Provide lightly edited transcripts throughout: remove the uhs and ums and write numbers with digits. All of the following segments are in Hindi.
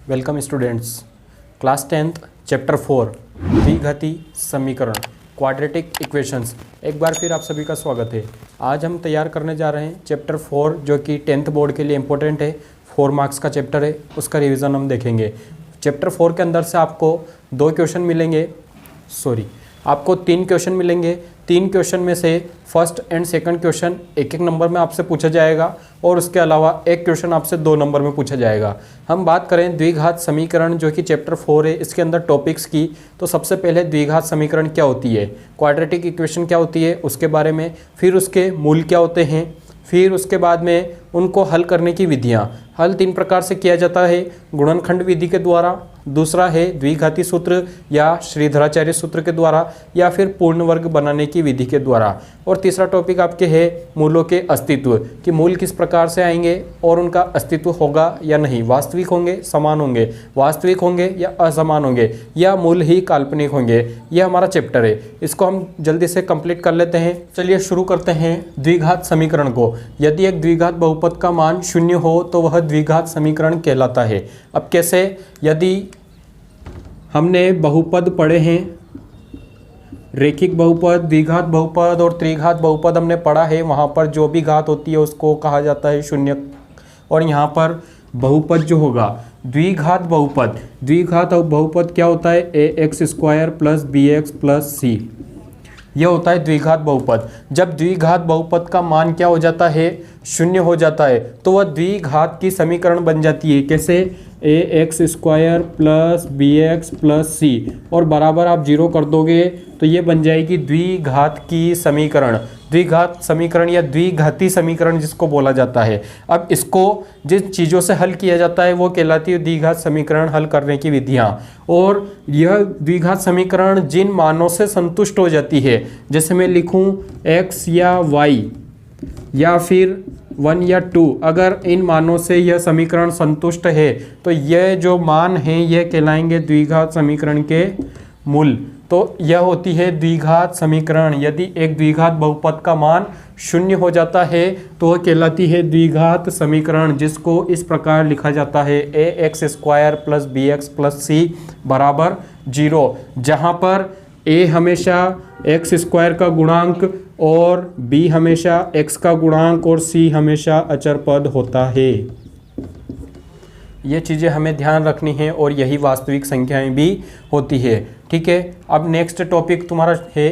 Welcome students. Class 10th chapter 4 द्विघाती समीकरण क्वाड्रेटिक इक्वेशंस। एक बार फिर आप सभी का स्वागत है। आज हम तैयार करने जा रहे हैं चैप्टर 4 जो कि 10th बोर्ड के लिए इम्पोर्टेंट है। 4 मार्क्स का चैप्टर है, उसका रिवीजन हम देखेंगे। चैप्टर 4 के अंदर से आपको 2 क्वेश्चन मिलेंगे, आपको 3 क्वेश्चन मिलेंगे। 3 क्वेश्चन में से फर्स्ट एंड सेकंड क्वेश्चन एक नंबर में आपसे पूछा जाएगा और उसके अलावा एक क्वेश्चन आपसे 2 नंबर में पूछा जाएगा। हम बात करें द्विघात समीकरण जो कि चैप्टर 4 है, इसके अंदर टॉपिक्स की, तो सबसे पहले द्विघात समीकरण क्या होती है, क्वाड्रेटिक इक्वेशन क्या होती है उसके बारे में, फिर उसके मूल क्या होते हैं, फिर उसके बाद में उनको हल करने की विधियाँ। हल 3 प्रकार से किया जाता है, गुणनखंड विधि के द्वारा, दूसरा है द्विघाती सूत्र या श्रीधराचार्य सूत्र के द्वारा, या फिर पूर्ण वर्ग बनाने की विधि के द्वारा, और तीसरा टॉपिक आपके है मूलों के अस्तित्व, कि मूल किस प्रकार से आएंगे और उनका अस्तित्व होगा या नहीं, वास्तविक होंगे, समान होंगे, वास्तविक होंगे या असमान होंगे, या मूल ही काल्पनिक होंगे। यह हमारा चैप्टर है, इसको हम जल्दी से कंप्लीट कर लेते हैं। चलिए शुरू करते हैं द्विघात समीकरण को। यदि एक द्विघात बहुपद का मान 0 हो तो वह द्विघात समीकरण कहलाता है। अब कैसे, यदि हमने बहुपद पढ़े हैं, रेखिक बहुपद, द्विघात बहुपद और त्रिघात बहुपद हमने पढ़ा है, वहाँ पर जो भी घात होती है उसको कहा जाता है शून्य। और यहाँ पर बहुपद जो होगा द्विघात बहुपद, द्विघात बहुपद क्या होता है, ax² + bx + c, यह होता है द्विघात बहुपद। जब द्विघात बहुपद का मान क्या हो जाता है, 0 हो जाता है, तो वह द्विघात की समीकरण बन जाती है। कैसे, ax² + bx + c, और बराबर आप 0 कर दोगे तो ये बन जाएगी द्विघात की समीकरण, द्विघात समीकरण या द्विघाती समीकरण जिसको बोला जाता है। अब इसको जिन चीज़ों से हल किया जाता है वो कहलाती है द्विघात समीकरण हल करने की विधियाँ। और यह द्विघात समीकरण जिन मानों से संतुष्ट हो जाती है, जैसे मैं लिखूँ x या y या फिर 1 या 2, अगर इन मानों से यह समीकरण संतुष्ट है तो यह जो मान हैं यह कहलाएंगे द्विघात समीकरण के मूल। तो यह होती है द्विघात समीकरण। यदि एक द्विघात बहुपद का मान 0 हो जाता है तो वह कहलाती है द्विघात समीकरण, जिसको इस प्रकार लिखा जाता है ax² + bx + c = 0, जहाँ पर a हमेशा x² का गुणांक और b हमेशा x का गुणांक और c हमेशा अचर पद होता है। ये चीज़ें हमें ध्यान रखनी है और यही वास्तविक संख्याएं भी होती है। ठीक है, अब नेक्स्ट टॉपिक तुम्हारा है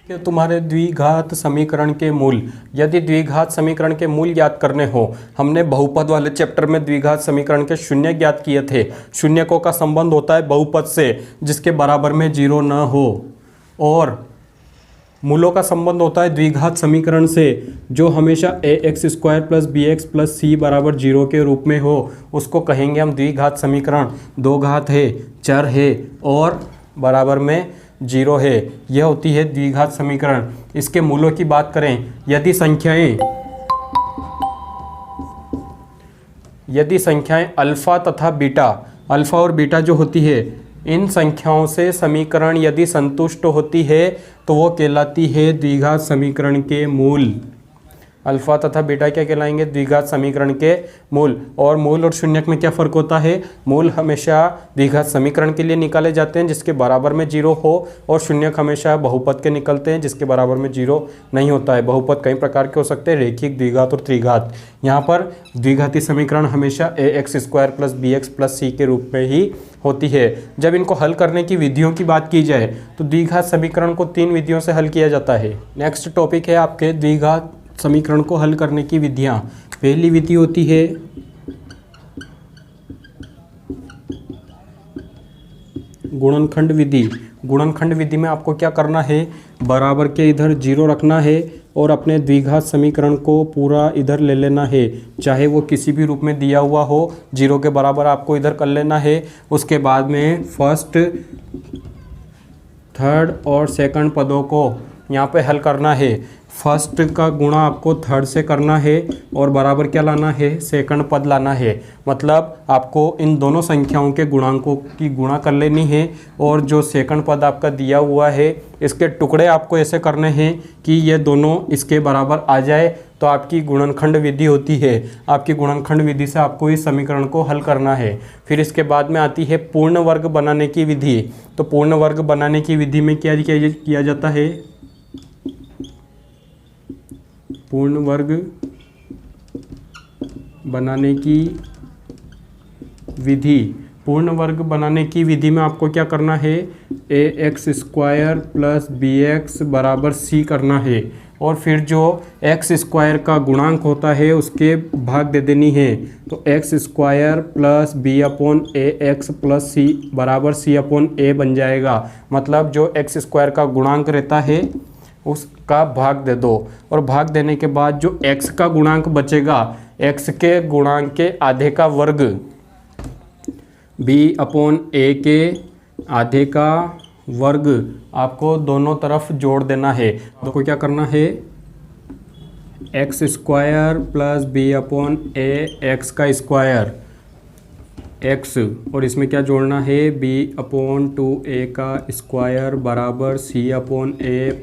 कि तुम्हारे द्विघात समीकरण के मूल। यदि द्विघात समीकरण के मूल ज्ञात करने हो, हमने बहुपद वाले चैप्टर में द्विघात समीकरण के शून्य ज्ञात किए थे। शून्यकों का संबंध होता है बहुपद से जिसके बराबर में 0 न हो, और मूलों का संबंध होता है द्विघात समीकरण से जो हमेशा ax² + bx + c = 0 के रूप में हो, उसको कहेंगे हम द्विघात समीकरण। 2 घात है, चर है और बराबर में 0 है, यह होती है द्विघात समीकरण। इसके मूलों की बात करें, यदि संख्याएं अल्फा तथा बीटा, अल्फा और बीटा जो होती है, इन संख्याओं से समीकरण यदि संतुष्ट होती है तो वो कहलाती है द्विघात समीकरण के मूल। अल्फा तथा बीटा क्या कहलाएंगे, द्विघात समीकरण के मूल। और मूल और शून्यक में क्या फ़र्क होता है, मूल हमेशा द्विघात समीकरण के लिए निकाले जाते हैं जिसके बराबर में 0 हो, और शून्यक हमेशा बहुपद के निकलते हैं जिसके बराबर में 0 नहीं होता है। बहुपद कई प्रकार के हो सकते हैं, रेखिक, द्विघात और त्रिघात। यहाँ पर द्विघाती समीकरण हमेशा ax² + bx + c के रूप में ही होती है। जब इनको हल करने की विधियों की बात की जाए तो द्विघात समीकरण को 3 विधियों से हल किया जाता है। नेक्स्ट टॉपिक है आपके द्विघात समीकरण को हल करने की विधियाँ। पहली विधि होती है गुणनखंड विधि। गुणनखंड विधि में आपको क्या करना है, बराबर के इधर 0 रखना है और अपने द्विघात समीकरण को पूरा इधर ले लेना है, चाहे वो किसी भी रूप में दिया हुआ हो, 0 के बराबर आपको इधर कर लेना है। उसके बाद में फर्स्ट, थर्ड और सेकंड पदों को यहाँ पे हल करना है। फर्स्ट का गुणा आपको थर्ड से करना है और बराबर क्या लाना है, सेकंड पद लाना है। मतलब आपको इन दोनों संख्याओं के गुणांकों की गुणा कर लेनी है और जो सेकंड पद आपका दिया हुआ है इसके टुकड़े आपको ऐसे करने हैं कि ये दोनों इसके बराबर आ जाए। तो तो आपकी गुणनखंड विधि होती है। आपकी गुणनखंड विधि से आपको इस समीकरण को हल करना है। फिर इसके बाद में आती है पूर्ण वर्ग बनाने की विधि। तो पूर्ण वर्ग बनाने की विधि में क्या किया जाता है? पूर्ण वर्ग बनाने की विधि। पूर्ण वर्ग बनाने की विधि में आपको क्या करना है? ax² प्लस bx बराबर c करना है, और फिर जो x² का गुणांक होता है उसके भाग दे देनी है। तो x² plus b/ax plus c बराबर c/a बन जाएगा। मतलब जो x² का गुणांक रहता है उसका भाग दे दो, और भाग देने के बाद जो x का गुणांक बचेगा, x के गुणांक के आधे का वर्ग b/a के आधे का वर्ग आपको दोनों तरफ जोड़ देना है। तो को क्या करना है? x² प्लस b/a x का स्क्वायर x, और इसमें क्या जोड़ना है? b/2a का स्क्वायर बराबर c/a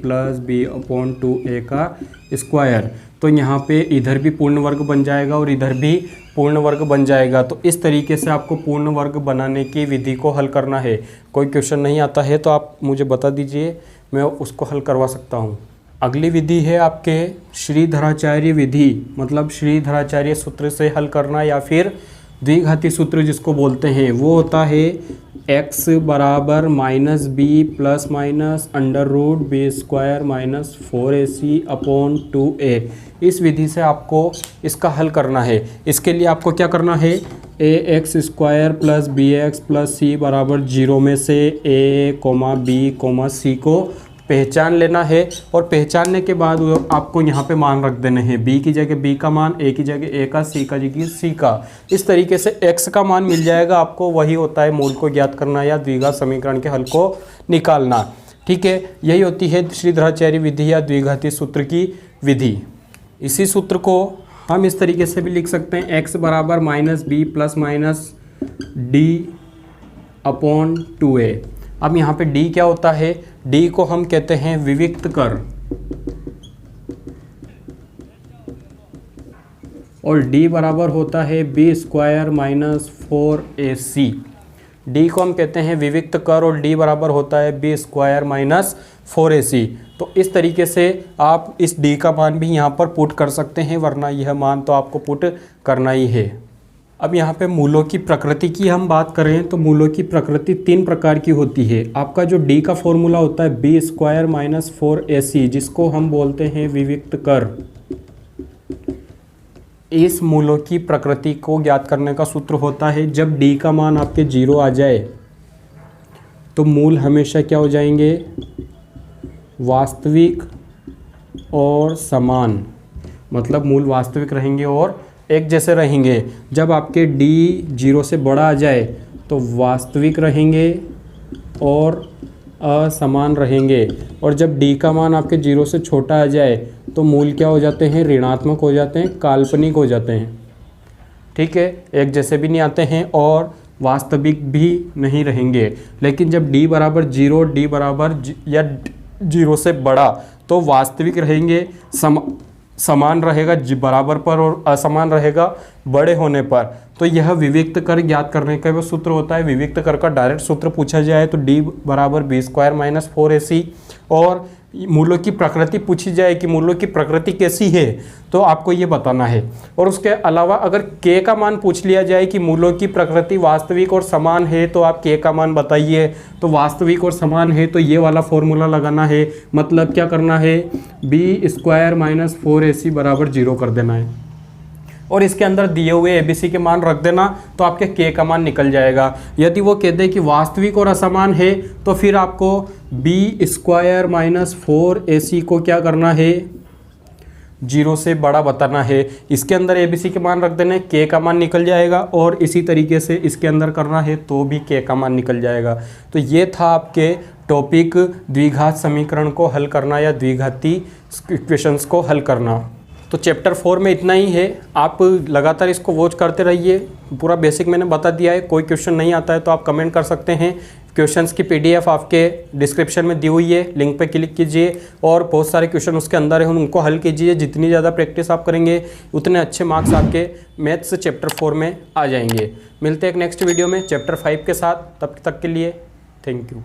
प्लस b/2a का स्क्वायर। तो यहाँ पे इधर भी पूर्ण वर्ग बन जाएगा और इधर भी पूर्ण वर्ग बन जाएगा। तो इस तरीके से आपको पूर्ण वर्ग बनाने की विधि को हल करना है। कोई क्वेश्चन नहीं आता है तो आप मुझे बता दीजिए, मैं उसको हल करवा सकता हूँ। अगली विधि है आपके श्रीधराचार्य विधि, मतलब श्रीधराचार्य सूत्र से हल करना, या फिर द्विघाती सूत्र जिसको बोलते हैं। वो होता है x बराबर -b plus minus √b² minus 4ac/2a। इस विधि से आपको इसका हल करना है। इसके लिए आपको क्या करना है? ax² plus bx plus c बराबर 0 में से a, b, c को पहचान लेना है, और पहचानने के बाद आपको यहाँ पे मान रख देने हैं। b की जगह b का मान, a की जगह a का, c का जगह c का। इस तरीके से x का मान मिल जाएगा आपको। वही होता है मूल को ज्ञात करना या द्विघात समीकरण के हल को निकालना। ठीक है, यही होती है श्रीधराचार्य विधि या द्विघाती सूत्र की विधि। इसी सूत्र को हम इस तरीके से भी लिख सकते हैं, x बराबर -b प्लस माइनस d/2a। अब यहाँ पे d क्या होता है? d को हम कहते हैं विविक्त कर, और d बराबर होता है b² माइनस 4ac। d को हम कहते हैं विविक्त कर और d बराबर होता है b² माइनस 4ac। तो इस तरीके से आप इस d का मान भी यहाँ पर पुट कर सकते हैं, वरना यह मान तो आपको पुट करना ही है। अब यहाँ पे मूलों की प्रकृति की हम बात करें तो मूलों की प्रकृति 3 प्रकार की होती है। आपका जो d का फॉर्मूला होता है b² माइनस 4ac, जिसको हम बोलते हैं विविक्त कर। इस मूलों की प्रकृति को ज्ञात करने का सूत्र होता है, जब d का मान आपके 0 आ जाए तो मूल हमेशा क्या हो जाएंगे? वास्तविक और समान। मतलब मूल वास्तविक रहेंगे और एक जैसे रहेंगे। जब आपके d 0 से बड़ा आ जाए तो वास्तविक रहेंगे और असमान रहेंगे, और जब d का मान आपके 0 से छोटा आ जाए तो मूल क्या हो जाते हैं? ऋणात्मक हो जाते हैं, काल्पनिक हो जाते हैं। ठीक है, एक जैसे भी नहीं आते हैं और वास्तविक भी नहीं रहेंगे। लेकिन जब d बराबर 0, d बराबर या 0 से बड़ा, तो वास्तविक रहेंगे, समान रहेगा बराबर पर, और असमान रहेगा बड़े होने पर। तो यह विविक्त कर ज्ञात करने का वो सूत्र होता है। विविक्त कर का डायरेक्ट सूत्र पूछा जाए तो d बराबर b² माइनस 4ac, और मूलों की प्रकृति पूछी जाए कि मूलों की प्रकृति कैसी है तो आपको ये बताना है। और उसके अलावा अगर k का मान पूछ लिया जाए कि मूलों की प्रकृति वास्तविक और समान है तो आप k का मान बताइए। तो वास्तविक और समान है तो ये वाला फॉर्मूला लगाना है। मतलब क्या करना है? b² माइनस 4ac बराबर 0 कर देना है, और इसके अंदर दिए हुए ABC के मान रख देना, तो आपके k का मान निकल जाएगा। यदि वो कहते हैं कि वास्तविक और असमान है तो फिर आपको b² माइनस 4ac को क्या करना है? 0 से बड़ा बताना है। इसके अंदर ABC के मान रख देने, k का मान निकल जाएगा, और इसी तरीके से इसके अंदर करना है तो भी k का मान निकल जाएगा। तो ये था आपके टॉपिक द्विघात समीकरण को हल करना या द्विघाती इक्वेशंस को हल करना। तो चैप्टर 4 में इतना ही है। आप लगातार इसको वॉच करते रहिए। पूरा बेसिक मैंने बता दिया है। कोई क्वेश्चन नहीं आता है तो आप कमेंट कर सकते हैं, क्वेश्चंस की PDF आपके डिस्क्रिप्शन में दी हुई है, लिंक पे क्लिक कीजिए और बहुत सारे क्वेश्चन उसके अंदर है, उनको हल कीजिए। जितनी ज़्यादा प्रैक्टिस आप करेंगे उतने अच्छे मार्क्स आपके मैथ्स चैप्टर 4 में आ जाएंगे। मिलते हैं एक नेक्स्ट वीडियो में चैप्टर 5 के साथ, तब तक के लिए थैंक यू।